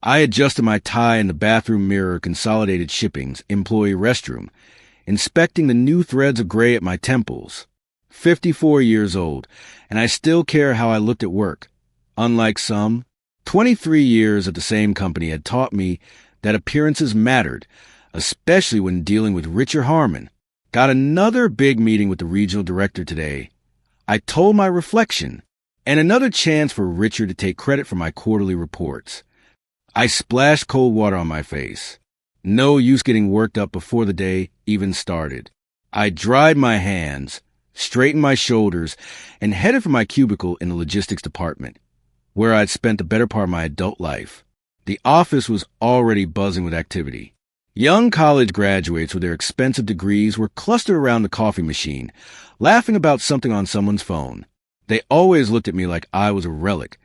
I adjusted my tie in the bathroom mirror, Consolidated Shipping's employee restroom, inspecting the new threads of gray at my temples. 54 years old, and I still care how I looked at work. Unlike some, 23 years at the same company had taught me that appearances mattered, especially when dealing with Richard Harmon. Got another big meeting with the regional director today. I told my reflection, and another chance for Richard to take credit for my quarterly reports. I splashed cold water on my face. No use getting worked up before the day even started. I dried my hands, straightened my shoulders, and headed for my cubicle in the logistics department, where I'd spent the better part of my adult life. The office was already buzzing with activity. Young college graduates with their expensive degrees were clustered around the coffee machine, laughing about something on someone's phone. They always looked at me like I was a relic,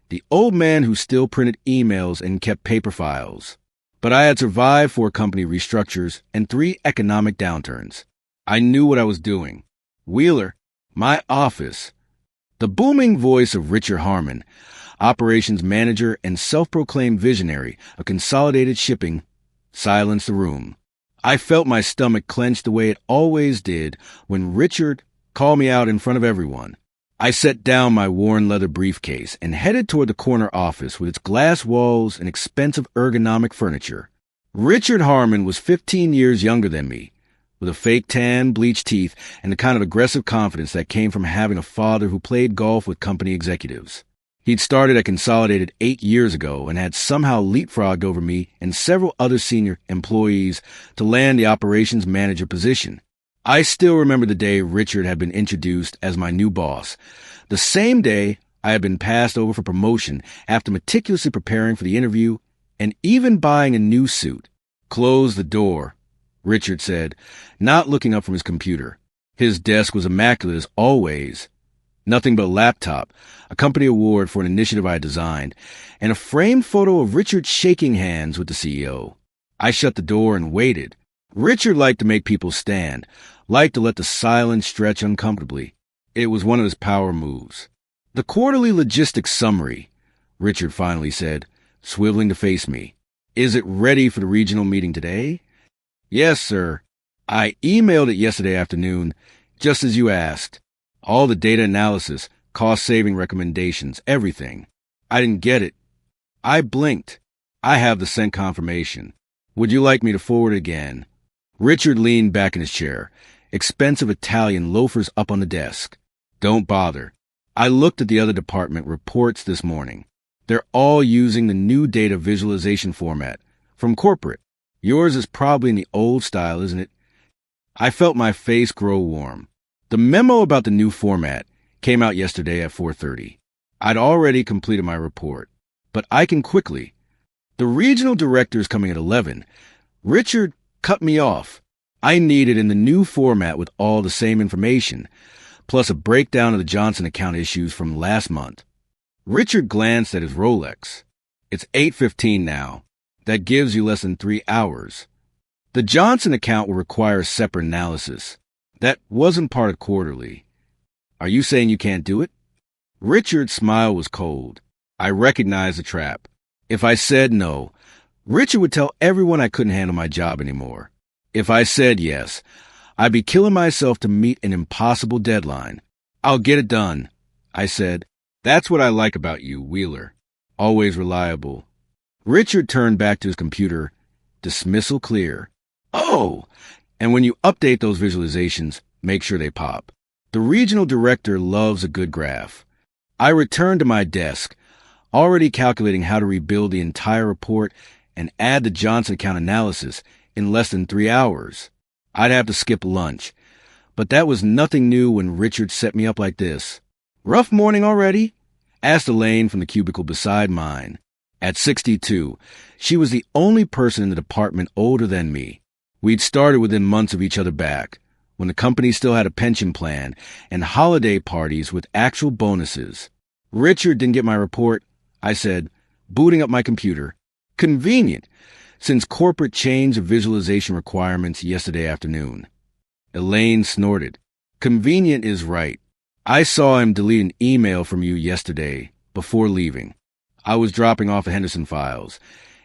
the old man who still printed emails and kept paper files. But I had survived 4 company restructures and 3 economic downturns. I knew what I was doing. Wheeler, my office. The booming voice of Richard Harmon, operations manager and self-proclaimed visionary of Consolidated Shipping, silenced the room. I felt my stomach clench the way it always did when Richard called me out in front of everyone. I set down my worn leather briefcase and headed toward the corner office with its glass walls and expensive ergonomic furniture. Richard Harmon was 15 years younger than me, with a fake tan, bleached teeth, and the kind of aggressive confidence that came from having a father who played golf with company executives. He'd started at Consolidated 8 years ago and had somehow leapfrogged over me and several other senior employees to land the operations manager position. I still remember the day Richard had been introduced as my new boss, the same day I had been passed over for promotion after meticulously preparing for the interview and even buying a new suit. "Close the door," Richard said, not looking up from his computer. His desk was immaculate as always. Nothing but a laptop, a company award for an initiative I designed, and a framed photo of Richard shaking hands with the CEO. I shut the door and waited. Richard liked to make people stand, liked to let the silence stretch uncomfortably. It was one of his power moves. "The quarterly logistics summary," Richard finally said, swiveling to face me. "Is it ready for the regional meeting today?" "Yes, sir. I emailed it yesterday afternoon, just as you asked. All the data analysis, cost-saving recommendations, everything." I didn't get it. I blinked. "I have the sent confirmation. Would you like me to forward it again?" Richard leaned back in his chair, expensive Italian loafers up on the desk. "Don't bother. I looked at the other department reports this morning. They're all using the new data visualization format from corporate. Yours is probably in the old style, isn't it?" I felt my face grow warm. The memo about the new format came out yesterday at 4:30. I'd already completed my report, but I can quickly. The regional director is coming at 11. Richard cut me off. I need it in the new format with all the same information, plus a breakdown of the Johnson account issues from last month. Richard glanced at his Rolex. "It's 8:15 now. That gives you less than 3 hours. The Johnson account will require a separate analysis. That wasn't part of quarterly. Are you saying you can't do it?" Richard's smile was cold. I recognized the trap. If I said no, Richard would tell everyone I couldn't handle my job anymore. If I said yes, I'd be killing myself to meet an impossible deadline. "I'll get it done," I said. "That's what I like about you, Wheeler. Always reliable." Richard turned back to his computer, dismissal clear. "Oh, and when you update those visualizations, make sure they pop. The regional director loves a good graph." I returned to my desk, already calculating how to rebuild the entire report and add the Johnson account analysis in less than 3 hours. I'd have to skip lunch, but that was nothing new when Richard set me up like this. "Rough morning already?" asked Elaine from the cubicle beside mine. At 62, she was the only person in the department older than me. We'd started within months of each other back, when the company still had a pension plan and holiday parties with actual bonuses. "Richard didn't get my report," I said, booting up my computer. "Convenient, since corporate changed the visualization requirements yesterday afternoon." Elaine snorted. "Convenient is right. I saw him delete an email from you yesterday, before leaving." I was dropping off the Henderson files,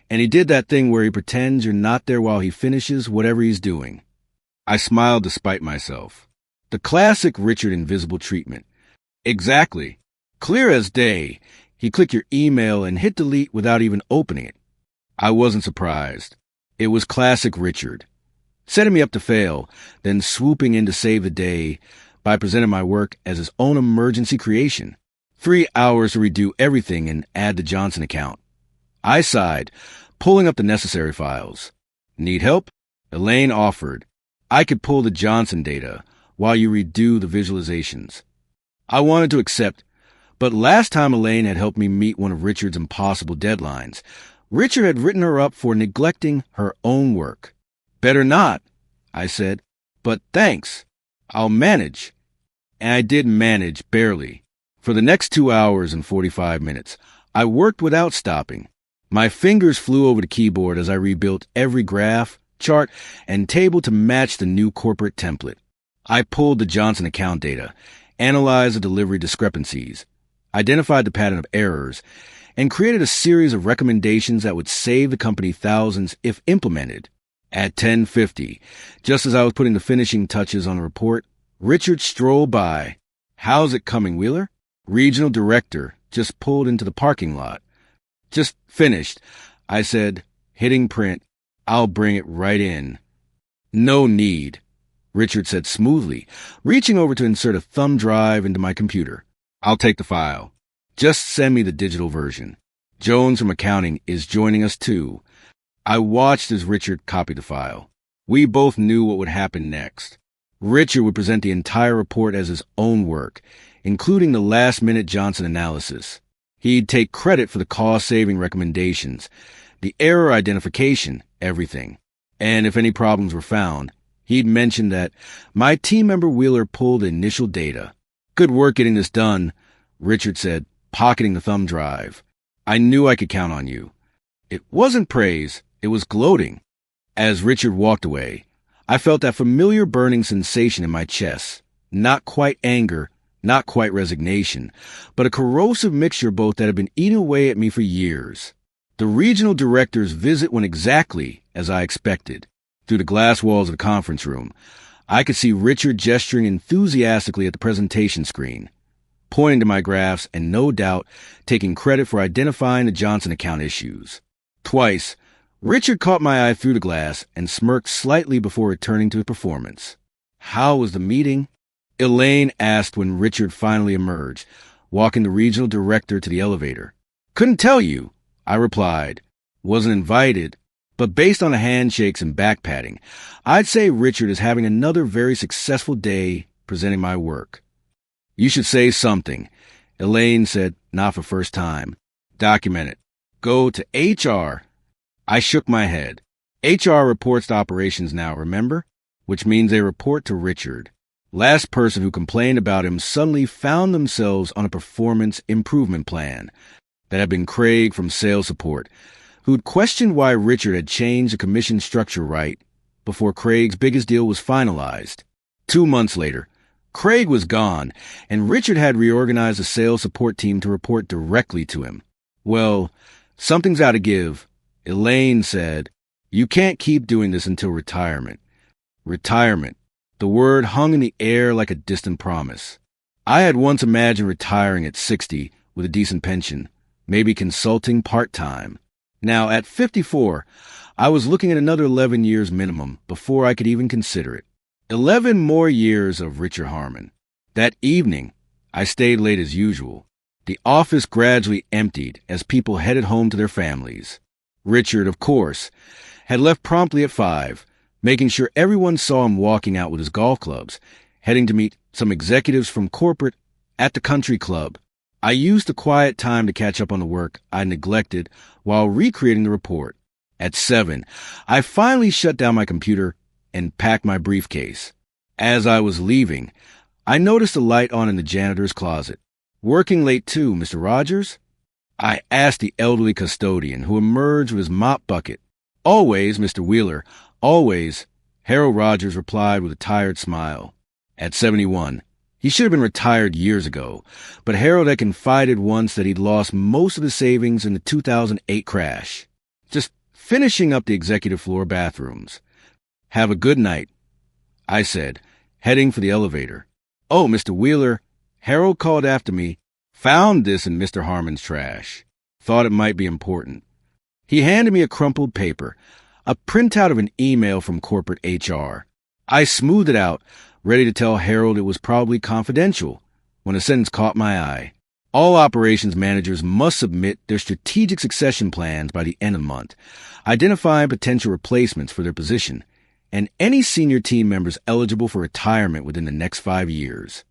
and he did that thing where he pretends you're not there while he finishes whatever he's doing. I smiled despite myself. The classic Richard Invisible treatment. Exactly. Clear as day. He clicked your email and hit delete without even opening it. I wasn't surprised. It was classic Richard. Setting me up to fail, then swooping in to save the day by presenting my work as his own emergency creation. 3 hours to redo everything and add the Johnson account. I sighed, pulling up the necessary files. Need help? Elaine offered. I could pull the Johnson data while you redo the visualizations. I wanted to accept, but last time Elaine had helped me meet one of Richard's impossible deadlines, Richard had written her up for neglecting her own work. Better not, I said, but thanks. I'll manage. And I did manage, barely. For the next 2 hours and 45 minutes, I worked without stopping. My fingers flew over the keyboard as I rebuilt every graph, chart, and table to match the new corporate template. I pulled the Johnson account data, analyzed the delivery discrepancies, identified the pattern of errors, and created a series of recommendations that would save the company thousands if implemented. At 10:50, just as I was putting the finishing touches on the report, Richard strolled by. How's it coming, Wheeler? Regional director just pulled into the parking lot. Just finished, I said, hitting print. I'll bring it right in. No need, Richard said smoothly, reaching over to insert a thumb drive into my computer. I'll take the file. Just send me the digital version. Jones from accounting is joining us too. I watched as Richard copied the file. We both knew what would happen next. Richard would present the entire report as his own work, including the last-minute Johnson analysis. He'd take credit for the cost-saving recommendations, the error identification, everything. And if any problems were found, he'd mention that my team member Wheeler pulled the initial data. Good work getting this done, Richard said, pocketing the thumb drive. I knew I could count on you. It wasn't praise, it was gloating. As Richard walked away, I felt that familiar burning sensation in my chest. Not quite anger, not quite resignation, but a corrosive mixture both that had been eating away at me for years. The regional director's visit went exactly as I expected. Through the glass walls of the conference room, I could see Richard gesturing enthusiastically at the presentation screen, pointing to my graphs and no doubt taking credit for identifying the Johnson account issues. Twice, Richard caught my eye through the glass and smirked slightly before returning to the performance. How was the meeting? Elaine asked when Richard finally emerged, walking the regional director to the elevator. Couldn't tell you, I replied. Wasn't invited, but based on the handshakes and back-patting, I'd say Richard is having another very successful day presenting my work. You should say something, Elaine said, not for first time. Document it. Go to HR. I shook my head. HR reports to operations now, remember? Which means they report to Richard. Last person who complained about him suddenly found themselves on a performance improvement plan. That had been Craig from sales support, who'd questioned why Richard had changed the commission structure right before Craig's biggest deal was finalized. 2 months later, Craig was gone, and Richard had reorganized the sales support team to report directly to him. Well, something's got to give. Elaine said, you can't keep doing this until retirement. Retirement. The word hung in the air like a distant promise. I had once imagined retiring at 60 with a decent pension, maybe consulting part-time. Now, at 54, I was looking at another 11 years minimum before I could even consider it. 11 more years of Richard Harmon. That evening, I stayed late as usual. The office gradually emptied as people headed home to their families. Richard, of course, had left promptly at 5, making sure everyone saw him walking out with his golf clubs, heading to meet some executives from corporate at the country club. I used the quiet time to catch up on the work I neglected while recreating the report. At 7, I finally shut down my computer and packed my briefcase. As I was leaving, I noticed a light on in the janitor's closet. Working late too, Mr. Rogers? I asked the elderly custodian, who emerged with his mop bucket. Always, Mr. Wheeler, always, Harold Rogers replied with a tired smile. At 71, He should have been retired years ago, but Harold had confided once that he'd lost most of his savings in the 2008 crash. Just finishing up the executive floor bathrooms. "Have a good night," I said, heading for the elevator. "Oh, Mr. Wheeler," Harold called after me. "Found this in Mr. Harmon's trash. Thought it might be important." He handed me a crumpled paper, a printout of an email from corporate HR. I smoothed it out, ready to tell Harold it was probably confidential, when a sentence caught my eye. All operations managers must submit their strategic succession plans by the end of the month, identifying potential replacements for their position, and any senior team members eligible for retirement within the next 5 years.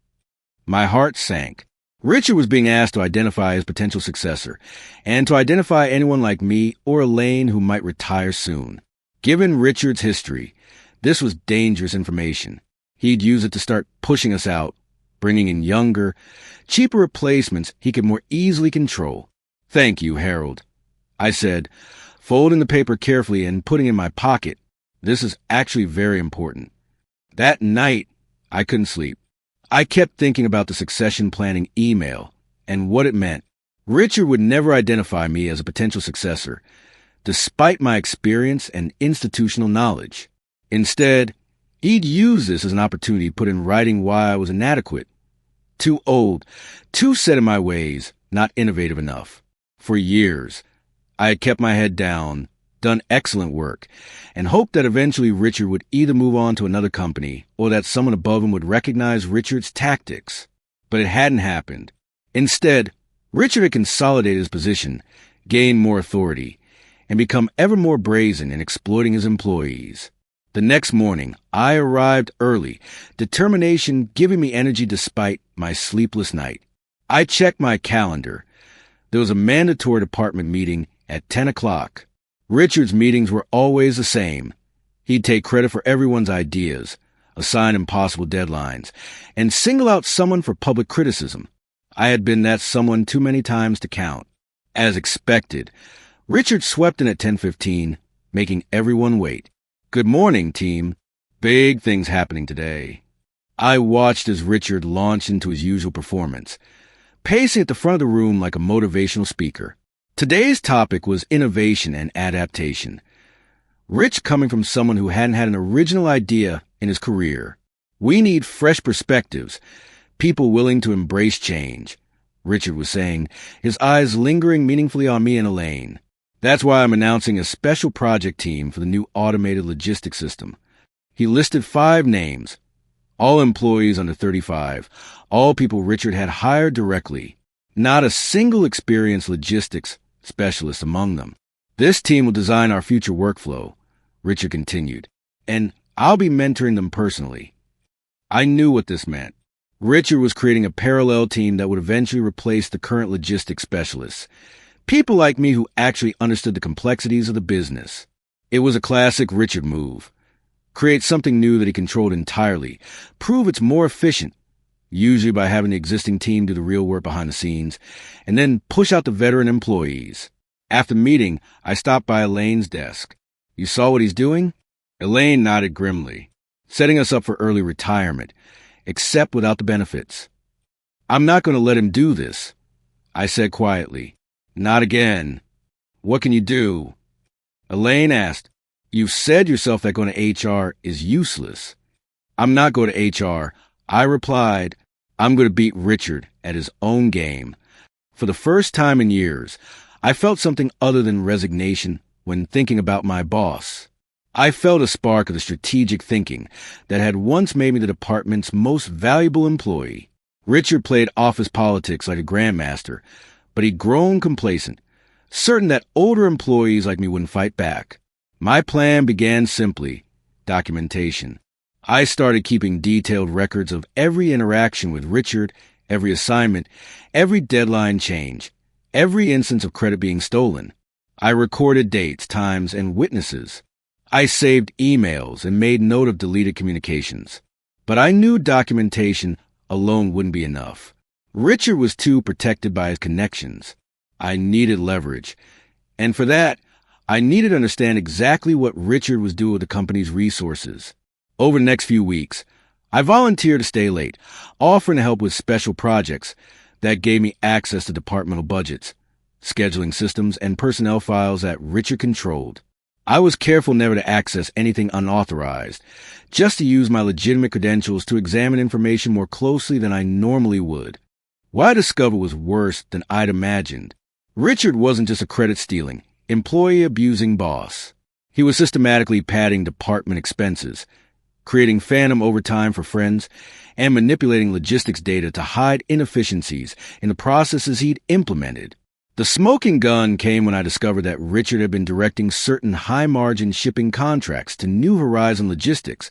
My heart sank. Richard was being asked to identify his potential successor, and to identify anyone like me or Elaine who might retire soon. Given Richard's history, this was dangerous information. He'd use it to start pushing us out, bringing in younger, cheaper replacements he could more easily control. "Thank you, Harold," I said, folding the paper carefully and putting it in my pocket. "This is actually very important." That night, I couldn't sleep. I kept thinking about the succession planning email and what it meant. Richard would never identify me as a potential successor, despite my experience and institutional knowledge. Instead, he'd use this as an opportunity to put in writing why I was inadequate. Too old, too set in my ways, not innovative enough. For years, I had kept my head down, done excellent work, and hoped that eventually Richard would either move on to another company or that someone above him would recognize Richard's tactics. But it hadn't happened. Instead, Richard had consolidated his position, gained more authority, and become ever more brazen in exploiting his employees. The next morning, I arrived early, determination giving me energy despite my sleepless night. I checked my calendar. There was a mandatory department meeting at 10 o'clock. Richard's meetings were always the same. He'd take credit for everyone's ideas, assign impossible deadlines, and single out someone for public criticism. I had been that someone too many times to count. As expected, Richard swept in at 10:15, making everyone wait. "Good morning, team. Big things happening today." I watched as Richard launched into his usual performance, pacing at the front of the room like a motivational speaker. Today's topic was innovation and adaptation. Rich coming from someone who hadn't had an original idea in his career. "We need fresh perspectives, people willing to embrace change," Richard was saying, his eyes lingering meaningfully on me and Elaine. "That's why I'm announcing a special project team for the new automated logistics system." He listed 5 names, all employees under 35, all people Richard had hired directly. Not a single experienced logistics specialist among them. "This team will design our future workflow," Richard continued, "and I'll be mentoring them personally." I knew what this meant. Richard was creating a parallel team that would eventually replace the current logistics specialists. People like me who actually understood the complexities of the business. It was a classic Richard move. Create something new that he controlled entirely. Prove it's more efficient, usually by having the existing team do the real work behind the scenes, and then push out the veteran employees. After the meeting, I stopped by Elaine's desk. "You saw what he's doing?" Elaine nodded grimly. "Setting us up for early retirement, except without the benefits." "I'm not going to let him do this," I said quietly. "Not again." "What can you do?" Elaine asked. "You've said yourself that going to HR is useless." "I'm not going to HR," I replied. "I'm going to beat Richard at his own game." For the first time in years, I felt something other than resignation when thinking about my boss. I felt a spark of the strategic thinking that had once made me the department's most valuable employee. Richard played office politics like a grandmaster, but he'd grown complacent, certain that older employees like me wouldn't fight back. My plan began simply: documentation. I started keeping detailed records of every interaction with Richard, every assignment, every deadline change, every instance of credit being stolen. I recorded dates, times, and witnesses. I saved emails and made note of deleted communications. But I knew documentation alone wouldn't be enough. Richard was too protected by his connections. I needed leverage. And for that, I needed to understand exactly what Richard was doing with the company's resources. Over the next few weeks, I volunteered to stay late, offering to help with special projects that gave me access to departmental budgets, scheduling systems, and personnel files that Richard controlled. I was careful never to access anything unauthorized, just to use my legitimate credentials to examine information more closely than I normally would. What I discovered was worse than I'd imagined. Richard wasn't just a credit-stealing, employee-abusing boss. He was systematically padding department expenses, creating phantom overtime for friends, and manipulating logistics data to hide inefficiencies in the processes he'd implemented. The smoking gun came when I discovered that Richard had been directing certain high-margin shipping contracts to New Horizon Logistics,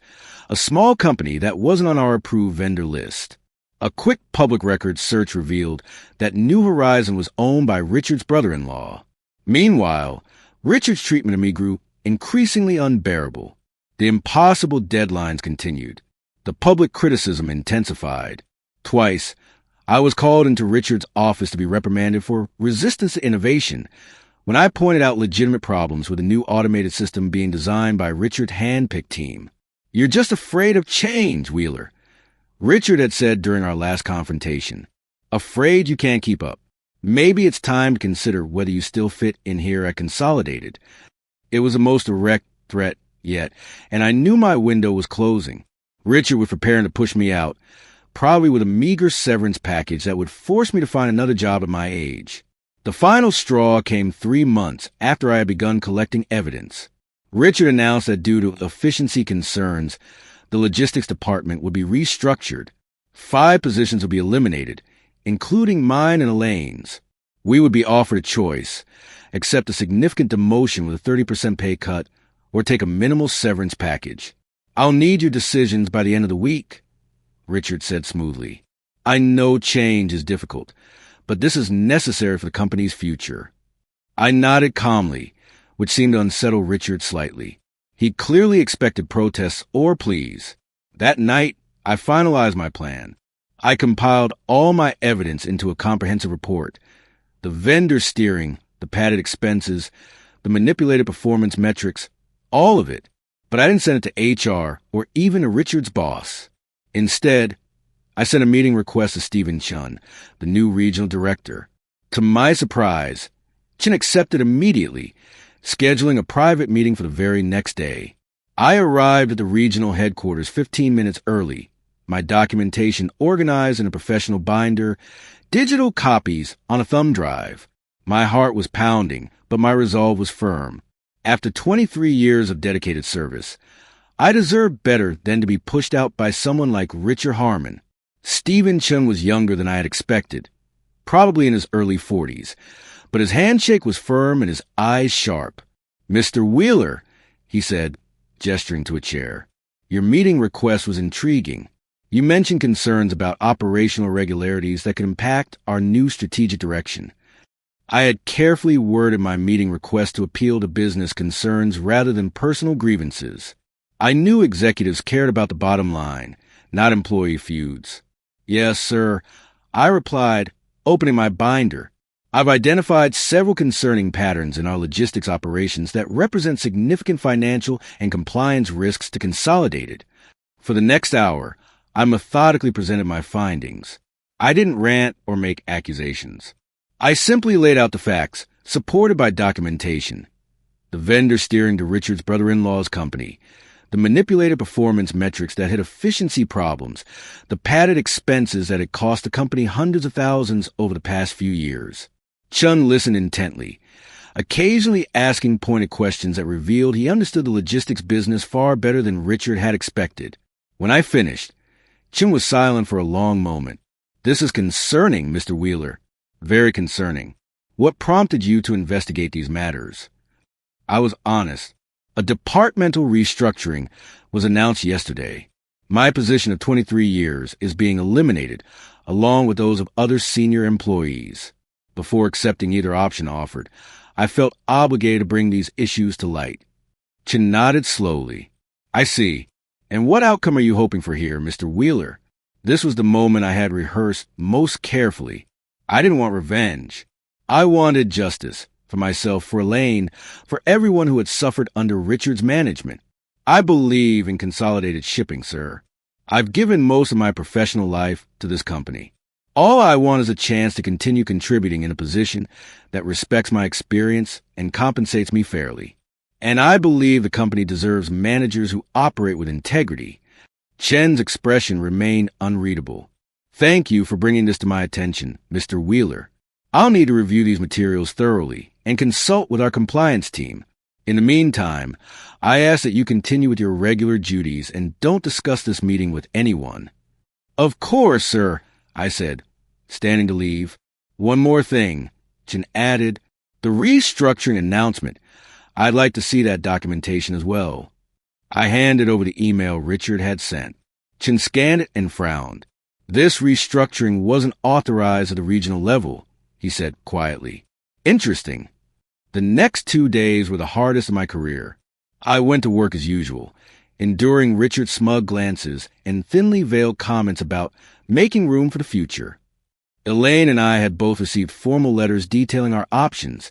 a small company that wasn't on our approved vendor list. A quick public records search revealed that New Horizon was owned by Richard's brother-in-law. Meanwhile, Richard's treatment of me grew increasingly unbearable. The impossible deadlines continued. The public criticism intensified. Twice, I was called into Richard's office to be reprimanded for resistance to innovation when I pointed out legitimate problems with a new automated system being designed by Richard's hand-picked team. "You're just afraid of change, Wheeler," Richard had said during our last confrontation. "Afraid you can't keep up. Maybe it's time to consider whether you still fit in here at Consolidated." It was the most direct threat yet, and I knew my window was closing. Richard was preparing to push me out, probably with a meager severance package that would force me to find another job at my age. The final straw came 3 months after I had begun collecting evidence. Richard announced that due to efficiency concerns, the logistics department would be restructured. 5 positions would be eliminated, including mine and Elaine's. We would be offered a choice: accept a significant demotion with a 30% pay cut, or take a minimal severance package. "I'll need your decisions by the end of the week," Richard said smoothly. "I know change is difficult, but this is necessary for the company's future." I nodded calmly, which seemed to unsettle Richard slightly. He clearly expected protests or pleas. That night, I finalized my plan. I compiled all my evidence into a comprehensive report: the vendor steering, the padded expenses, the manipulated performance metrics, all of it. But I didn't send it to HR or even to Richard's boss. Instead, I sent a meeting request to Stephen Chun, the new regional director. To my surprise, Chun accepted immediately, scheduling a private meeting for the very next day. I arrived at the regional headquarters 15 minutes early, my documentation organized in a professional binder, digital copies on a thumb drive. My heart was pounding, but my resolve was firm. After 23 years of dedicated service, I deserved better than to be pushed out by someone like Richard Harmon. Stephen Chun was younger than I had expected, probably in his early 40s, but his handshake was firm and his eyes sharp. "Mr. Wheeler," he said, gesturing to a chair, "your meeting request was intriguing. You mentioned concerns about operational irregularities that could impact our new strategic direction. I had carefully worded my meeting request to appeal to business concerns rather than personal grievances. I knew executives cared about the bottom line, not employee feuds." "Yes, sir," I replied, opening my binder. "I've identified several concerning patterns in our logistics operations that represent significant financial and compliance risks to Consolidated." For the next hour, I methodically presented my findings. I didn't rant or make accusations. I simply laid out the facts, supported by documentation: the vendor steering to Richard's brother-in-law's company, the manipulated performance metrics that hid efficiency problems, the padded expenses that had cost the company hundreds of thousands over the past few years. Chun listened intently, occasionally asking pointed questions that revealed he understood the logistics business far better than Richard had expected. When I finished, Chun was silent for a long moment. "This is concerning, Mr. Wheeler. Very concerning. What prompted you to investigate these matters?" I was honest. A departmental restructuring was announced yesterday. My position of 23 years is being eliminated, along with those of other senior employees. Before accepting either option offered, I felt obligated to bring these issues to light. Chin nodded slowly. "I see. And what outcome are you hoping for here, Mr. Wheeler?" This was the moment I had rehearsed most carefully. I didn't want revenge. I wanted justice. For myself, for Elaine, for everyone who had suffered under Richard's management. "I believe in consolidated shipping, sir. I've given most of my professional life to this company. All I want is a chance to continue contributing in a position that respects my experience and compensates me fairly. And I believe the company deserves managers who operate with integrity. Chen's expression remained unreadable. Thank you for bringing this to my attention, Mr. Wheeler. I'll need to review these materials thoroughly and consult with our compliance team. In the meantime, I ask that you continue with your regular duties and don't discuss this meeting with anyone. Of course, sir, I said, standing to leave. One more thing, Chen added. The restructuring announcement. I'd like to see that documentation as well. I handed over the email Richard had sent. Chen scanned it and frowned. This restructuring wasn't authorized at the regional level, he said quietly. Interesting. The next 2 days were the hardest of my career. I went to work as usual, enduring Richard's smug glances and thinly veiled comments about making room for the future. Elaine and I had both received formal letters detailing our options,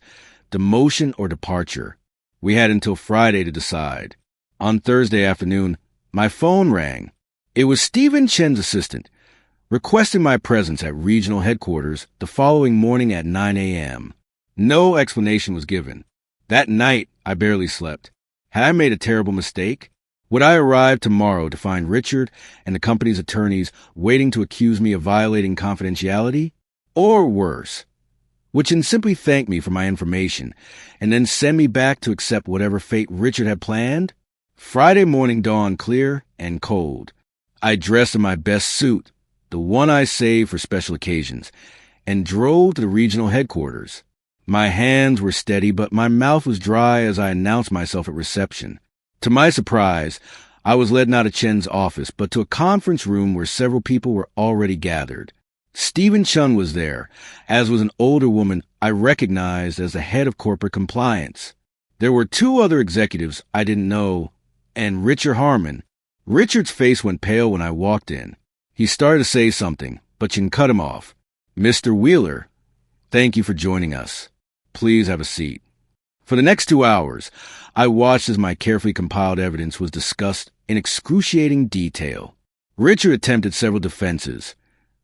demotion or departure. We had until Friday to decide. On Thursday afternoon, my phone rang. It was Stephen Chen's assistant, requesting my presence at regional headquarters the following morning at 9 a.m. No explanation was given. That night, I barely slept. Had I made a terrible mistake? Would I arrive tomorrow to find Richard and the company's attorneys waiting to accuse me of violating confidentiality? Or worse, would Chen simply thank me for my information and then send me back to accept whatever fate Richard had planned? Friday morning dawned clear and cold. I dressed in my best suit, the one I saved for special occasions, and drove to the regional headquarters. My hands were steady, but my mouth was dry as I announced myself at reception. To my surprise, I was led not to Chen's office, but to a conference room where several people were already gathered. Stephen Chun was there, as was an older woman I recognized as the head of corporate compliance. There were 2 other executives I didn't know, and Richard Harmon. Richard's face went pale when I walked in. He started to say something, but Chen cut him off. Mr. Wheeler, thank you for joining us. Please have a seat. For the next 2 hours, I watched as my carefully compiled evidence was discussed in excruciating detail. Richard attempted several defenses,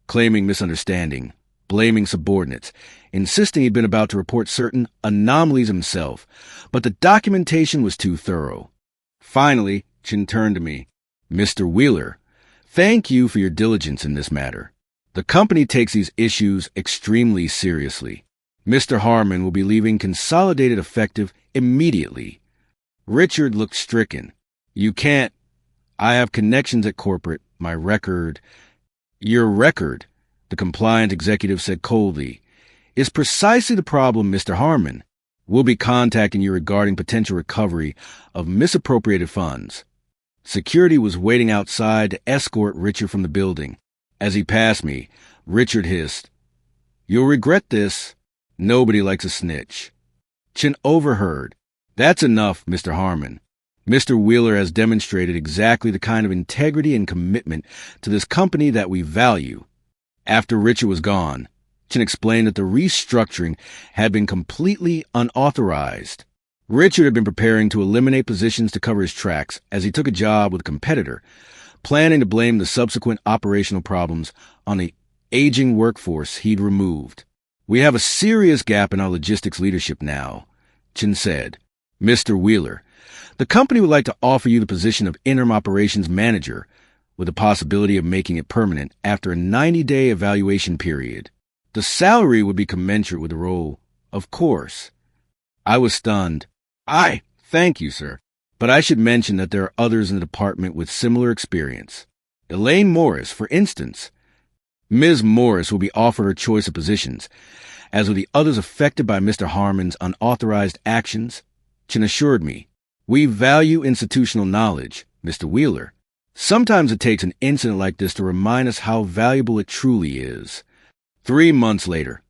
claiming misunderstanding, blaming subordinates, insisting he'd been about to report certain anomalies himself, but the documentation was too thorough. Finally, Chen turned to me. Mr. Wheeler, thank you for your diligence in this matter. The company takes these issues extremely seriously. Mr. Harmon will be leaving Consolidated effective immediately. Richard looked stricken. You can't. I have connections at corporate. My record. Your record, the compliant executive said coldly, is precisely the problem, Mr. Harmon. We'll be contacting you regarding potential recovery of misappropriated funds. Security was waiting outside to escort Richard from the building. As he passed me, Richard hissed, You'll regret this. Nobody likes a snitch. Chen overheard. That's enough, Mr. Harmon. Mr. Wheeler has demonstrated exactly the kind of integrity and commitment to this company that we value. After Richard was gone, Chen explained that the restructuring had been completely unauthorized. Richard had been preparing to eliminate positions to cover his tracks as he took a job with a competitor, planning to blame the subsequent operational problems on the aging workforce he'd removed. We have a serious gap in our logistics leadership now, Chen said. Mr. Wheeler, the company would like to offer you the position of interim operations manager with the possibility of making it permanent after a 90-day evaluation period. The salary would be commensurate with the role, of course. I was stunned. Thank you, sir. But I should mention that there are others in the department with similar experience. Elaine Morris, for instance. Ms. Morris will be offered her choice of positions, as will the others affected by Mr. Harmon's unauthorized actions. Chen assured me, we value institutional knowledge, Mr. Wheeler. Sometimes it takes an incident like this to remind us how valuable it truly is. 3 months later,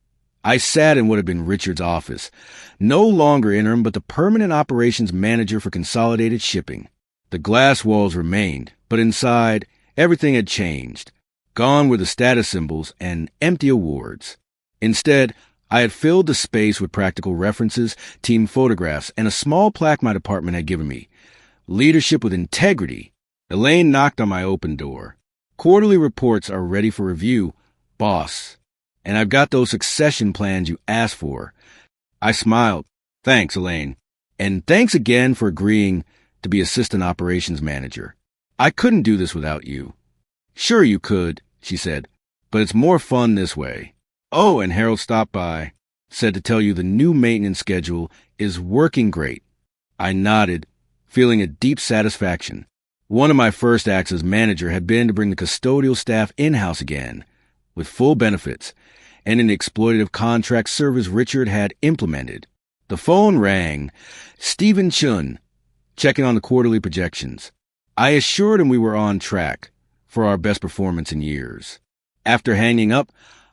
I sat in what had been Richard's office, no longer interim but the permanent operations manager for Consolidated Shipping. The glass walls remained, but inside, everything had changed. Gone were the status symbols and empty awards. Instead, I had filled the space with practical references, team photographs, and a small plaque my department had given me. Leadership with integrity. Elaine knocked on my open door. Quarterly reports are ready for review, boss. And I've got those succession plans you asked for. I smiled. Thanks, Elaine. And thanks again for agreeing to be assistant operations manager. I couldn't do this without you. Sure you could, she said, but it's more fun this way. Oh, and Harold stopped by, said to tell you the new maintenance schedule is working great. I nodded, feeling a deep satisfaction. One of my first acts as manager had been to bring the custodial staff in-house again, with full benefits, and an exploitative contract service Richard had implemented. The phone rang. Stephen Chun, checking on the quarterly projections. I assured him we were on track for our best performance in years. After hanging up,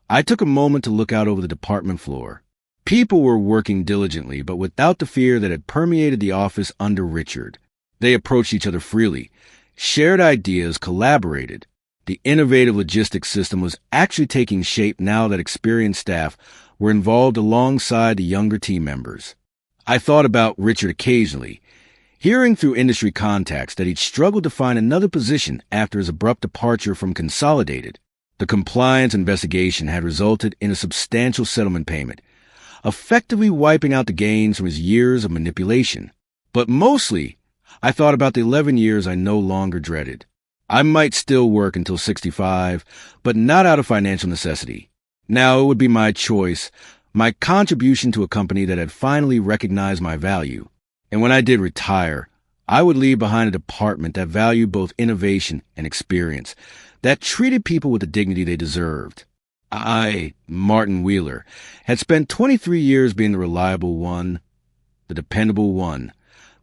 I took a moment to look out over the department floor. People were working diligently, but without the fear that had permeated the office under Richard. They approached each other freely, shared ideas, collaborated. The innovative logistics system was actually taking shape now that experienced staff were involved alongside the younger team members. I thought about Richard occasionally, hearing through industry contacts that he'd struggled to find another position after his abrupt departure from Consolidated. The compliance investigation had resulted in a substantial settlement payment, effectively wiping out the gains from his years of manipulation. But mostly, I thought about the 11 years I no longer dreaded. I might still work until 65, but not out of financial necessity. Now it would be my choice, my contribution to a company that had finally recognized my value. And when I did retire, I would leave behind a department that valued both innovation and experience, that treated people with the dignity they deserved. I, Martin Wheeler, had spent 23 years being the reliable one, the dependable one,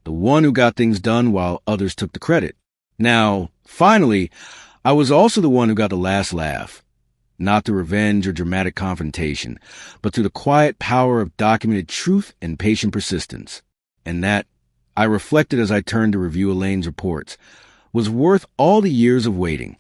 the one who got things done while others took the credit. Now, finally, I was also the one who got the last laugh, not through revenge or dramatic confrontation, but through the quiet power of documented truth and patient persistence. And that, I reflected as I turned to review Elaine's reports, was worth all the years of waiting.